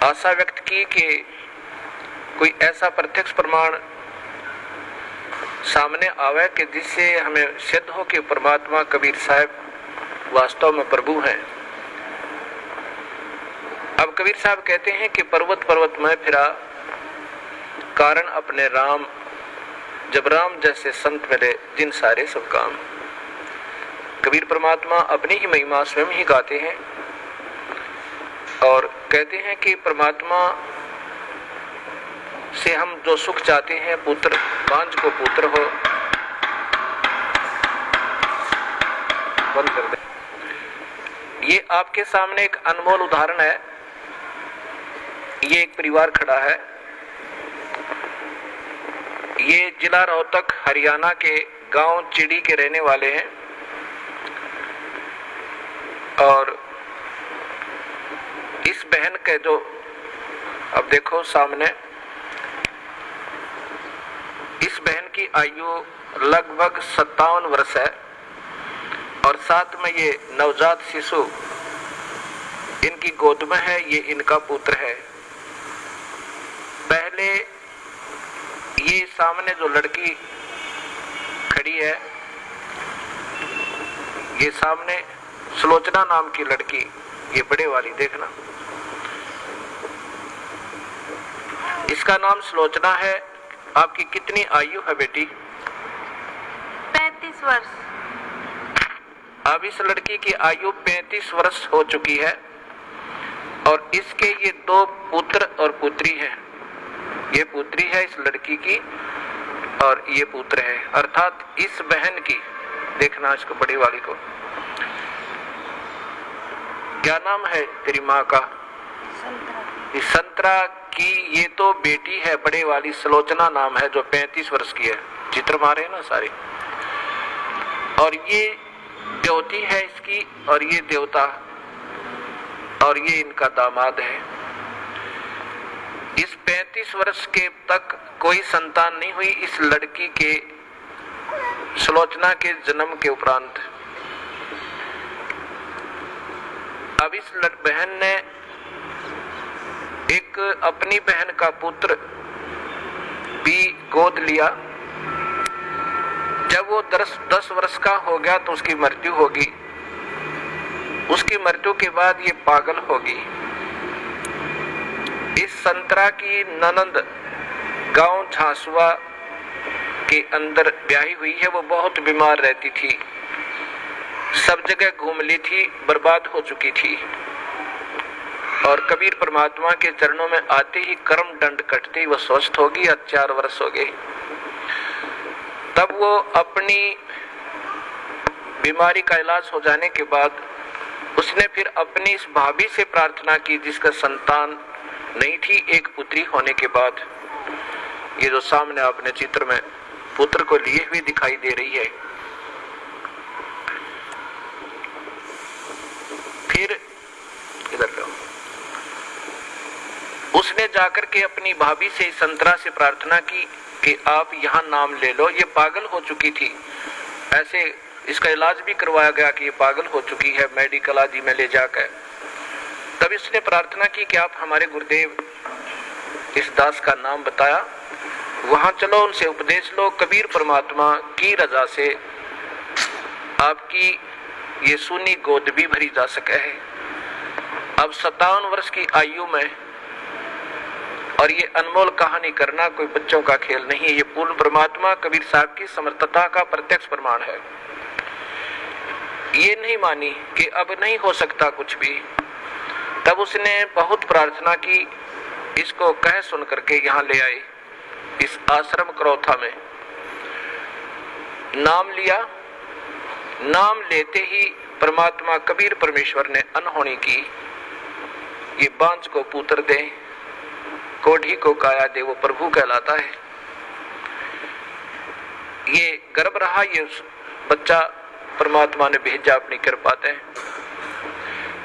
आशा व्यक्त की कि कोई ऐसा प्रत्यक्ष प्रमाण सामने आवे कि जिससे हमें सिद्ध हो कि परमात्मा कबीर साहब वास्तव में प्रभु हैं। अब कबीर साहब कहते हैं कि पर्वत पर्वत में फिरा कारण अपने राम, जब राम जैसे संत मिले जिन सारे सब काम। कबीर परमात्मा अपनी ही महिमा स्वयं ही गाते हैं और कहते हैं कि परमात्मा से हम जो सुख चाहते हैं, पुत्र बांझ को पुत्र हो, बंद कर दे। ये आपके सामने एक अनमोल उदाहरण है। ये एक परिवार खड़ा है। ये जिला रोहतक हरियाणा के गांव चिड़ी के रहने वाले हैं और इस बहन के जो अब देखो सामने, इस बहन की आयु लगभग 57 वर्ष है और साथ में ये नवजात शिशु इनकी गोद में है। ये इनका पुत्र है। पहले ये सामने जो लड़की खड़ी है, ये सामने सुलोचना नाम की लड़की, ये बड़े वाली देखना, इसका नाम सुलोचना है। आपकी कितनी आयु है बेटी? 35 वर्ष। अब इस लड़की की आयु 35 वर्ष हो चुकी है और इसके ये 2 पुत्र और पुत्री हैं। ये पुत्री है इस लड़की की और ये पुत्र है, अर्थात इस बहन की, देखना इसको बड़ी वाली को, क्या नाम है तेरी माँ का? संतरा की ये तो बेटी है, बड़े वाली सुलोचना नाम है, जो 35 वर्ष की है। चित्र मारे ना सारे। और ये देवती है इसकी और ये देवता और ये इनका दामाद है। इस 35 वर्ष के तक कोई संतान नहीं हुई इस लड़की के, सुलोचना के जन्म के उपरांत। अब इस बहन ने एक अपनी बहन का पुत्र भी गोद लिया। जब वो 10 वर्ष का हो गया तो उसकी मृत्यु होगी। उसकी मृत्यु के बाद ये पागल होगी। इस संतरा की ननंद गांव झांसुआ के अंदर ब्याही हुई है। वो बहुत बीमार रहती थी, सब जगह घूम ली थी, बर्बाद हो चुकी थी। और कबीर परमात्मा के चरणों में आते ही कर्म दंड कटते ही वो स्वस्थ होगी। 4 वर्ष हो गए। तब वो अपनी बीमारी का इलाज हो जाने के बाद उसने फिर अपनी इस भाभी से प्रार्थना की जिसका संतान नहीं थी, एक पुत्री होने के बाद। ये जो सामने आपने चित्र में पुत्र को लिए हुए दिखाई दे रही है। फिर इधर लो, उसने जाकर के अपनी भाभी से संतरा से प्रार्थना की कि आप यहाँ नाम ले लो। ये पागल हो चुकी थी, ऐसे इसका इलाज भी करवाया गया कि ये पागल हो चुकी है, मेडिकल आदि में ले जाकर। तब इसने प्रार्थना की कि आप हमारे गुरुदेव इस दास का नाम बताया, वहां चलो, उनसे उपदेश लो। कबीर परमात्मा की रजा से आपकी ये सुनी गोद भी भरी जा सके है। अब 57 वर्ष की आयु में, और ये अनमोल कहानी करना कोई बच्चों का खेल नहीं है। ये पूर्ण परमात्मा कबीर साहब की समर्थता का प्रत्यक्ष प्रमाण है। ये नहीं मानी कि अब नहीं हो सकता कुछ भी। तब उसने बहुत प्रार्थना की, इसको कह सुन करके यहाँ ले आए इस आश्रम करौथा में। नाम लिया। नाम लेते ही परमात्मा कबीर परमेश्वर ने अनहोनी की। ये बांझ को पुत्र दे, कोढ़ी को काया दे, वो प्रभु कहलाता है। ये गर्भ रहा, ये बच्चा परमात्मा ने भेजा अपनी कृपा से।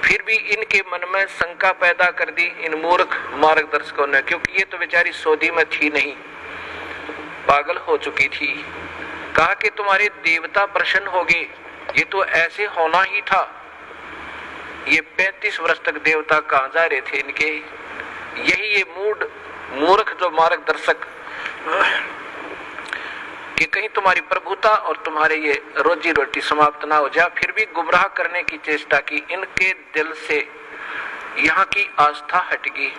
फिर भी इनके मन में शंका पैदा कर दी इन मूर्ख मार्गदर्शकों ने, क्योंकि ये तो बेचारी सौदी में थी नहीं, पागल हो चुकी थी। कहा कि तुम्हारे देवता प्रसन्न हो गए, ये तो ऐसे होना ही था। ये 35 वर्ष तक देवता कहाँ जा रहे थे इनके, यही ये मूर्ख जो मार्गदर्शक कि कहीं तुम्हारी प्रभुता और तुम्हारे ये रोजी रोटी समाप्त ना हो जाए, फिर भी गुमराह करने की चेष्टा की। इनके दिल से यहाँ की आस्था हट गई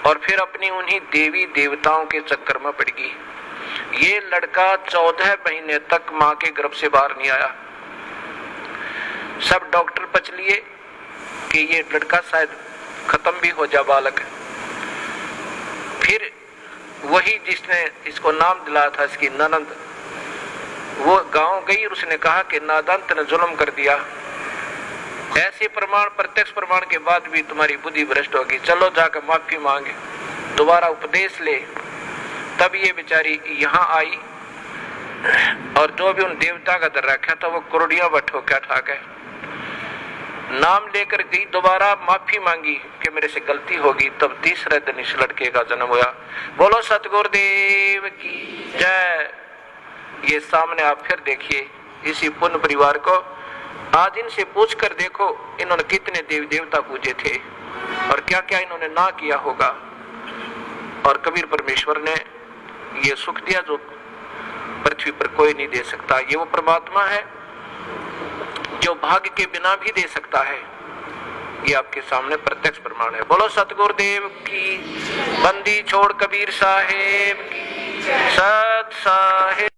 और फिर अपनी उन्हीं देवी देवताओं के चक्कर में पड़ गई। ये लड़का 14 महीने तक मां के गर्भ से बाहर नहीं आया। सब डॉक्टर पच लिए कि ये लड़का शायद खत्म भी हो जा बालक। फिर वही जिसने इसको नाम दिलाया था, इसकी ननंद, वो गांव गई और उसने कहा कि नादान तूने जुल्म कर दिया, ऐसे प्रमाण प्रत्यक्ष प्रमाण के बाद भी तुम्हारी बुद्धि भ्रष्ट होगी, चलो जाकर माफी मांगे, दोबारा उपदेश ले। तब ये बेचारी यहाँ आई और जो भी उन देवता का दर रखा था वो कुर्डिया बठो क्या ठा गए, नाम लेकर गई, दोबारा माफी मांगी कि मेरे से गलती होगी। तब तीसरे दिन इस लड़के का जन्म हुआ। बोलो सतगुरुदेव की जय। ये सामने आप फिर देखिए इसी पुण्य परिवार को। आज इनसे पूछ कर देखो इन्होंने कितने देवी देवता पूजे थे और क्या क्या इन्होंने ना किया होगा। और कबीर परमेश्वर ने ये सुख दिया जो पृथ्वी पर कोई नहीं दे सकता। ये वो परमात्मा है जो भाग्य के बिना भी दे सकता है। ये आपके सामने प्रत्यक्ष प्रमाण है। बोलो सतगुरुदेव की। बंदी छोड़ कबीर साहेब की। सत साहेब।